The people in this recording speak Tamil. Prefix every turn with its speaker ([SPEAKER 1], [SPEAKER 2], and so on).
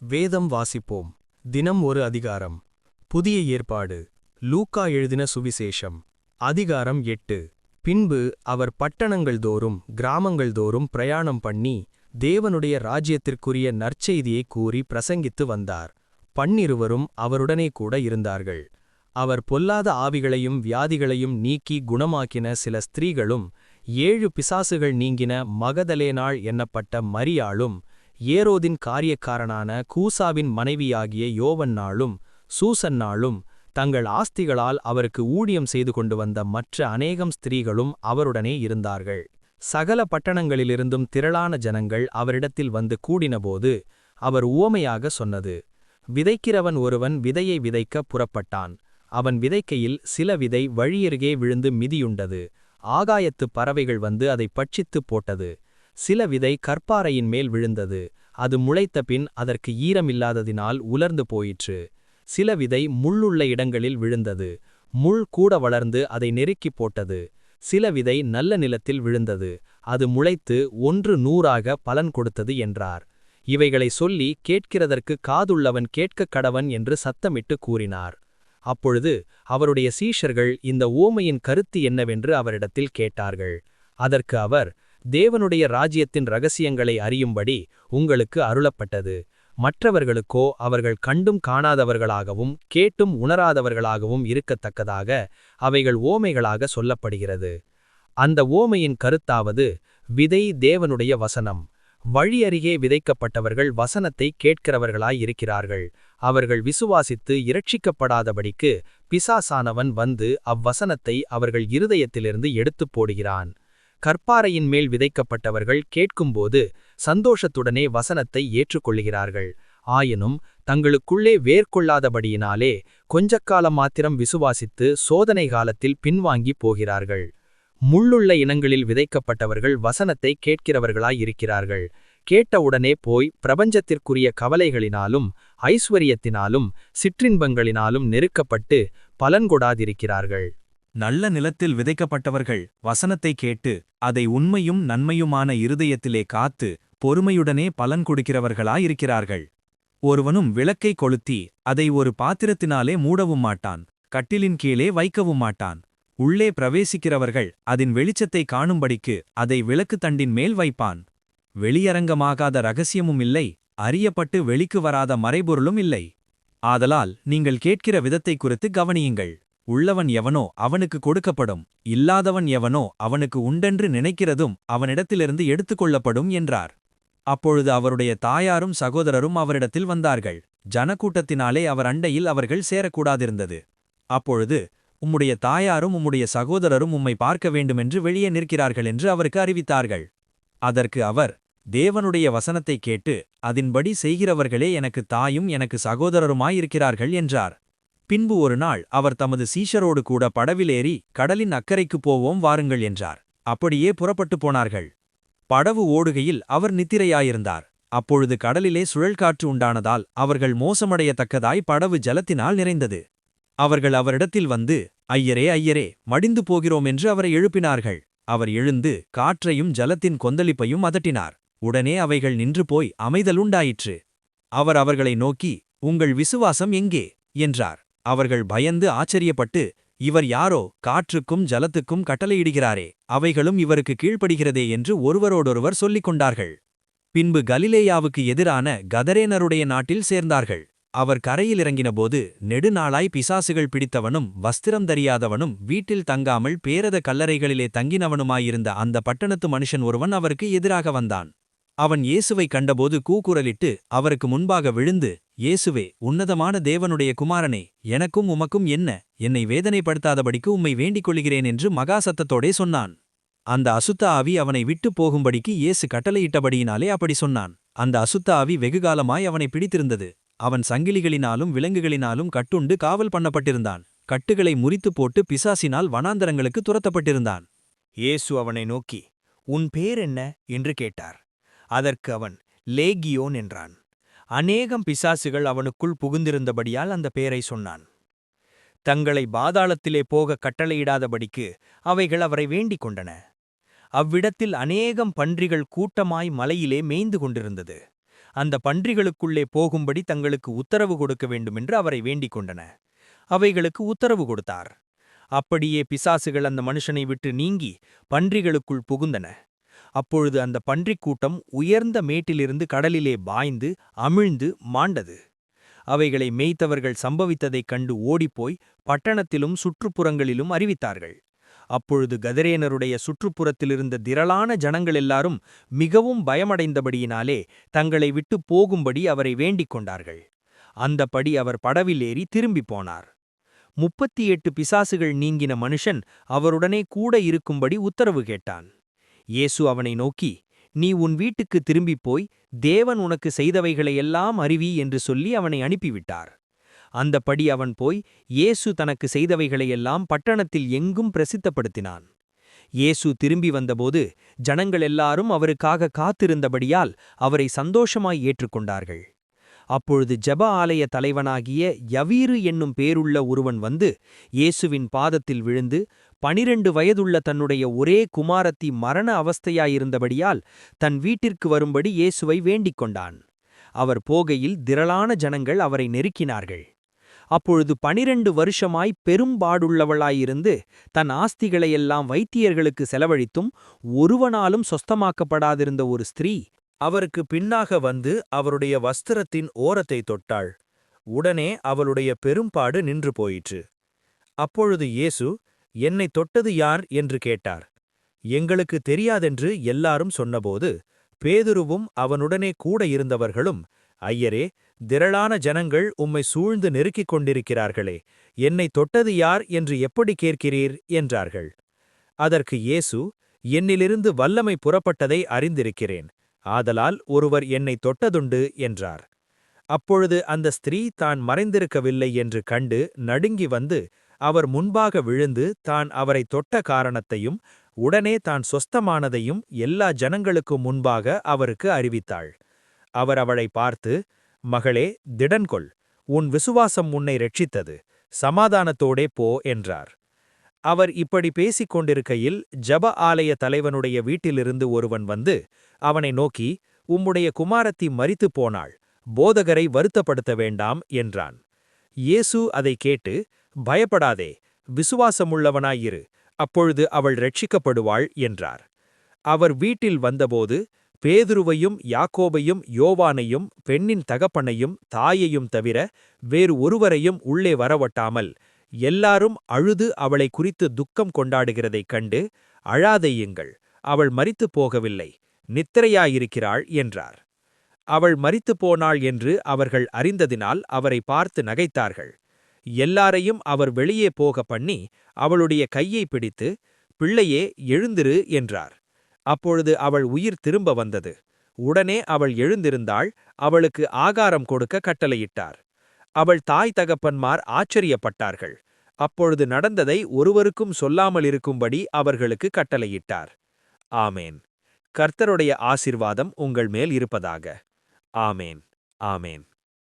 [SPEAKER 1] வேதம் வாசிப்போம். தினம் ஒரு அதிகாரம். புதிய ஏற்பாடு. லூக்கா எழுதின சுவிசேஷம். அதிகாரம் 8. பின்பு அவர் பட்டணங்கள் தோறும் கிராமங்கள் தோறும் பிரயாணம் பண்ணி தேவனுடைய ராஜ்யத்திற்குரிய நற்செய்தியை கூறி பிரசங்கித்து வந்தார். 12 அவருடனே கூட இருந்தார்கள். அவர் பொல்லாத ஆவிகளையும் வியாதிகளையும் நீக்கி குணமாக்கின சில ஸ்திரீகளும் 7 பிசாசுகள் நீங்கின மகதலேனாள் என்னப்பட்ட மரியாளும் ஏரோதின் காரியக்காரனான கூசாவின் மனைவியாகிய யோவன்னாளும் சூசன்னாளும் தங்கள் ஆஸ்திகளால் அவருக்கு ஊழியம் செய்து கொண்டு வந்த மற்ற அநேகம் ஸ்திரீகளும் அவருடனே இருந்தார்கள். சகல பட்டணங்களிலிருந்தும் திரளான ஜனங்கள் அவரிடத்தில் வந்து கூடினபோது அவர் உவமையாக சொன்னது: விதைக்கிறவன் ஒருவன் விதையை விதைக்க புறப்பட்டான். அவன் விதைக்கையில் சில விதை வழியருகே விழுந்து மிதியுண்டது. ஆகாயத்துப் பறவைகள் வந்து அதை பட்சித்துப் போட்டது. சில விதை கற்பாறையின் மேல் விழுந்தது. அது முளைத்தபின் அதற்கு ஈரமில்லாததினால் உலர்ந்து போயிற்று. சில விதை முள்ளுள்ள இடங்களில் விழுந்தது. முள் கூட வளர்ந்து அதை நெருக்கிப் போட்டது. சில விதை நல்ல நிலத்தில் விழுந்தது. அது முளைத்து 100 பலன் கொடுத்தது என்றார். இவைகளை சொல்லி கேட்கிறதற்கு காதுள்ளவன் கேட்கக் கடவன் என்று சத்தமிட்டு கூறினார். அப்பொழுது அவருடைய சீஷர்கள் இந்த உவமையின் கருத்து என்னவென்று அவரிடத்தில் கேட்டார்கள். அதற்கு அவர்: தேவனுடைய ராஜ்யத்தின் இரகசியங்களை அறியும்படி உங்களுக்கு அருளப்பட்டது. மற்றவர்களுக்கோ அவர்கள் கண்டும் காணாதவர்களாகவும் கேட்டும் உணராதவர்களாகவும் இருக்கத்தக்கதாக அவைகள் ஓமைகளாக சொல்லப்படுகிறது. அந்த ஓமையின் கருத்தாவது: விதை தேவனுடைய வசனம். வழி அருகே விதைக்கப்பட்டவர்கள் வசனத்தை கேட்கிறவர்களாயிருக்கிறார்கள். அவர்கள் விசுவாசித்து இரட்சிக்கப்படாதபடிக்கு பிசாசானவன் வந்து அவ்வசனத்தை அவர்கள் இருதயத்திலிருந்து எடுத்துப் போடுகிறான். கற்பாறையின் மேல் விதைக்கப்பட்டவர்கள் கேட்கும்போது சந்தோஷத்துடனே வசனத்தை ஏற்றுக்கொள்ளுகிறார்கள். ஆயினும் தங்களுக்குள்ளே வேர்கொள்ளாதபடியினாலே கொஞ்சக்காலம் மாத்திரம் விசுவாசித்து சோதனை காலத்தில் பின்வாங்கி போகிறார்கள். முள்ளுள்ள இனங்களில் விதைக்கப்பட்டவர்கள் வசனத்தை கேட்கிறவர்களாயிருக்கிறார்கள். கேட்டவுடனே போய் பிரபஞ்சத்திற்குரிய கவலைகளினாலும் ஐஸ்வரியத்தினாலும் சிற்றின்பங்களினாலும் நெருக்கப்பட்டு பலன்கொடாதிருக்கிறார்கள்.
[SPEAKER 2] நல்ல நிலத்தில் விதைக்கப்பட்டவர்கள் வசனத்தை கேட்டு அதை உண்மையும் நன்மையுமான இருதயத்திலே காத்து பொறுமையுடனே பலன் கொடுக்கிறவர்களாயிருக்கிறார்கள். ஒருவனும் விளக்கை கொளுத்தி அதை ஒரு பாத்திரத்தினாலே மூடவும் மாட்டான், கட்டிலின் கீழே வைக்கவும் மாட்டான். உள்ளே பிரவேசிக்கிறவர்கள் அதன் வெளிச்சத்தை காணும்படிக்கு அதை விளக்கு தண்டின் மேல் வைப்பான். வெளியரங்கமாகாத இரகசியமும் இல்லை, அறியப்பட்டு வெளிக்கு வராத மறைபொருளும் இல்லை. ஆதலால் நீங்கள் கேட்கிற விதத்தை குறித்து கவனியுங்கள். உள்ளவன் எவனோ அவனுக்கு கொடுக்கப்படும், இல்லாதவன் எவனோ அவனுக்கு உண்டென்று நினைக்கிறதும் அவனிடத்திலிருந்து எடுத்துக்கொள்ளப்படும் என்றார். அப்பொழுது அவருடைய தாயாரும் சகோதரரும் அவரிடத்தில் வந்தார்கள். ஜனக்கூட்டத்தினாலே அவர் அண்டையில் அவர்கள் சேரக்கூடாதிருந்தது. அப்பொழுது: உம்முடைய தாயாரும் உம்முடைய சகோதரரும் உம்மை பார்க்க வேண்டுமென்று வெளியே நிற்கிறார்கள் என்று அவருக்கு அறிவித்தார்கள். அதற்கு அவர்: தேவனுடைய வசனத்தை கேட்டு அதின்படி செய்கிறவர்களே எனக்கு தாயும் எனக்கு சகோதரருமாயிருக்கிறார்கள் என்றார். பின்பு ஒரு நாள் அவர் தமது சீஷரோடு கூட படவிலேறி கடலின் அக்கறைக்குப் போவோம் வாருங்கள் என்றார். அப்படியே புறப்பட்டு போனார்கள். படவு ஓடுகையில் அவர் நித்திரையாயிருந்தார். அப்பொழுது கடலிலே சுழல்காற்று உண்டானதால் அவர்கள் மோசமடையத்தக்கதாய் படவு ஜலத்தினால் நிறைந்தது. அவர்கள் அவரிடத்தில் வந்து: ஐயரே ஐயரே, மடிந்து போகிறோம் என்று அவரை எழுப்பினார்கள். அவர் எழுந்து காற்றையும் ஜலத்தின் கொந்தளிப்பையும் அதட்டினார். உடனே அவைகள் நின்று போய் அமைதலுண்டாயிற்று. அவர் அவர்களை நோக்கி: உங்கள் விசுவாசம் எங்கே என்றார். அவர்கள் பயந்து ஆச்சரியப்பட்டு, இவர் யாரோ, காற்றுக்கும் ஜலத்துக்கும் கட்டளையிடுகிறாரே, அவைகளும் இவருக்கு கீழ்ப்படுகிறதே என்று ஒருவரோடொருவர் சொல்லிக் கொண்டார்கள். பின்பு கலிலேயாவுக்கு எதிரான கதரேனருடைய நாட்டில் சேர்ந்தார்கள். அவர் கரையில் இறங்கினபோது நெடுநாளாய் பிசாசுகள் பிடித்தவனும் வஸ்திரம் தரியாதவனும் வீட்டில் தங்காமல் பேரத கல்லறைகளிலே தங்கினவனுமாயிருந்த அந்த பட்டணத்து மனுஷன் ஒருவன் அவருக்கு எதிராக வந்தான். அவன் இயேசுவை கண்டபோது கூக்குரலிட்டு அவருக்கு முன்பாக விழுந்து: இயேசுவே, உன்னதமான தேவனுடைய குமாரனே, எனக்கும் உமக்கும் என்ன? என்னை வேதனைப்படுத்தாதபடிக்கு உம்மை வேண்டிக் கொள்கிறேன் என்று மகா சத்தத்தோடே சொன்னான். அந்த அசுத்த ஆவி அவனை விட்டுப் போகும்படிக்கு இயேசு கட்டளையிட்டபடியினாலே அப்படி சொன்னான். அந்த அசுத்த ஆவி வெகுகாலமாய் அவனை பிடித்திருந்தது. அவன் சங்கிலிகளினாலும் விலங்குகளினாலும் கட்டுண்டு காவல் பண்ணப்பட்டிருந்தான். கட்டுகளை முறித்துப் போட்டு பிசாசினால் வனாந்தரங்களுக்கு துரத்தப்பட்டிருந்தான்.
[SPEAKER 3] இயேசு அவனை நோக்கி: உன் பேர் என்ன என்று கேட்டார். அதற்கு அவன் லேகியோன் என்றான். அநேகம் பிசாசுகள் அவனுக்குள் புகுந்திருந்தபடியால் அந்த பெயரை சொன்னான். தங்களை பாதாளத்திலே போக கட்டளையிடாதபடிக்கு அவைகள் அவரை வேண்டிக் கொண்டன. அவ்விடத்தில் அநேகம் பன்றிகள் கூட்டமாய் மலையிலே மேய்ந்து கொண்டிருந்தது. அந்த பன்றிகளுக்குள்ளே போகும்படி தங்களுக்கு உத்தரவு கொடுக்க வேண்டுமென்று அவரை வேண்டிக் கொண்டன. அவைகளுக்கு உத்தரவு கொடுத்தார். அப்படியே பிசாசுகள் அந்த மனுஷனை விட்டு நீங்கி பன்றிகளுக்குள் புகுந்தன. அப்பொழுது அந்த பன்றிக் கூட்டம் உயர்ந்த மேட்டிலிருந்து கடலிலே பாய்ந்து அமிழ்ந்து மாண்டது. அவைகளை மேய்த்தவர்கள் சம்பவித்ததைக் கண்டு ஓடிப்போய் பட்டணத்திலும் சுற்றுப்புறங்களிலும் அறிவித்தார்கள். அப்பொழுது கதரேனருடைய சுற்றுப்புறத்திலிருந்த திரளான ஜனங்கள் எல்லாரும் மிகவும் பயமடைந்தபடியினாலே தங்களை விட்டு போகும்படி அவரை வேண்டிக் கொண்டார்கள். அந்தப்படி அவர் படவில் ஏறி திரும்பிப் போனார். 38 பிசாசுகள் நீங்கின மனுஷன் அவருடனே கூட இருக்கும்படி உத்தரவு கேட்டான். இயேசு அவனை நோக்கி, நீ உன் வீட்டுக்கு திரும்பிப் போய் தேவன் உனக்கு செய்தவைகளையெல்லாம் அறிவி என்று சொல்லி அவனை அனுப்பிவிட்டார். அந்தப்படி அவன் போய் இயேசு தனக்கு செய்தவைகளையெல்லாம் பட்டணத்தில் எங்கும் பிரசித்தப்படுத்தினான். இயேசு திரும்பி வந்தபோது ஜனங்கள் எல்லாரும் அவருக்காக காத்திருந்தபடியால் அவரை சந்தோஷமாய் ஏற்றுக்கொண்டார்கள். அப்பொழுது ஜெப ஆலய தலைவனாகிய யவீரு என்னும் பேருள்ள ஒருவன் வந்து இயேசுவின் பாதத்தில் விழுந்து 12 வயதுள்ள தன்னுடைய ஒரே குமாரத்தி மரண அவஸ்தையாயிருந்தபடியால் தன் வீட்டிற்கு வரும்படி இயேசுவை வேண்டிக் கொண்டான். அவர் போகையில் திரளான ஜனங்கள் அவரை நெருக்கினார்கள். அப்பொழுது 12 வருஷமாய் பெரும்பாடுள்ளவளாயிருந்து தன் ஆஸ்திகளையெல்லாம் வைத்தியர்களுக்கு செலவழித்தும் ஒருவனாலும் சொஸ்தமாக்கப்படாதிருந்த ஒரு ஸ்திரீ
[SPEAKER 2] அவருக்கு பின்னாக வந்து அவருடைய வஸ்திரத்தின் ஓரத்தை தொட்டாள். உடனே அவளுடைய பெரும்பாடு நின்று போயிற்று. அப்பொழுது இயேசு, என்னை தொட்டது யார் என்று கேட்டார். எங்களுக்கு தெரியாதென்று எல்லாரும் சொன்னபோது பேதுருவும் அவனுடனே கூட இருந்தவர்களும், ஐயரே, திரளான ஜனங்கள் உம்மை சூழ்ந்து நெருக்கிக் கொண்டிருக்கிறார்களே, என்னை தொட்டது யார் என்று எப்படி கேட்கிறீர் என்றார்கள். அதற்கு இயேசு, என்னிலிருந்து வல்லமை புறப்பட்டதை அறிந்திருக்கிறேன், ஆதலால் ஒருவர் என்னை தொட்டதுண்டு என்றார். அப்பொழுது அந்த ஸ்திரீ தான் மறைந்திருக்கவில்லை என்று கண்டு நடுங்கி வந்து அவர் முன்பாக விழுந்து தான் அவரை தொட்ட காரணத்தையும் உடனே தான் சொஸ்தமானதையும் எல்லா ஜனங்களுக்கும் முன்பாக அவருக்கு அறிவித்தாள். அவர் அவளை பார்த்து, மகளே, திடன்கொள், உன் விசுவாசம் உன்னை இரட்சித்தது, சமாதானத்தோடே போ என்றார். அவர் இப்படி பேசிக் கொண்டிருக்கையில் ஜெப ஆலய தலைவனுடைய வீட்டிலிருந்து ஒருவன் வந்து அவனை நோக்கி, உம்முடைய குமாரத்தி மரித்துப் போனாள், போதகரை வருத்தப்படுத்த வேண்டாம் என்றான். இயேசு அதைக் கேட்டு, பயப்படாதே, விசுவாசமுள்ளவனாயிரு, அப்பொழுது அவள் இரட்சிக்கப்படுவாள் என்றார். அவர் வீட்டில் வந்தபோது பேதுருவையும் யாக்கோபையும் யோவானையும் பெண்ணின் தகப்பனையும் தாயையும் தவிர வேறு ஒருவரையும் உள்ளே வரவட்டாமல் எல்லாரும் அழுது அவளை குறித்து துக்கம் கொண்டாடுகிறதைக் கண்டு, அழாதேயுங்கள், அவள் மரித்துப் போகவில்லை, நித்திரையாயிருக்கிறாள் என்றார். அவள் மரித்துப் போனாள் என்று அவர்கள் அறிந்ததினால் அவரை பார்த்து நகைத்தார்கள். எல்லாரையும் அவர் வெளியே போக பண்ணி அவளுடைய கையை பிடித்து, பிள்ளையே, எழுந்திரு என்றார். அப்பொழுது அவள் உயிர் திரும்ப வந்தது. உடனே அவள் எழுந்திருந்தாள். அவளுக்கு ஆகாரம் கொடுக்க கட்டளையிட்டார். அவள் தாய் தகப்பன்மார் ஆச்சரியப்பட்டார்கள். அப்பொழுது நடந்ததை ஒருவருக்கும் சொல்லாமலிருக்கும்படி அவர்களுக்கு கட்டளையிட்டார். ஆமேன். கர்த்தருடைய ஆசீர்வாதம் உங்கள் மேல் இருப்பதாக. ஆமேன். ஆமேன்.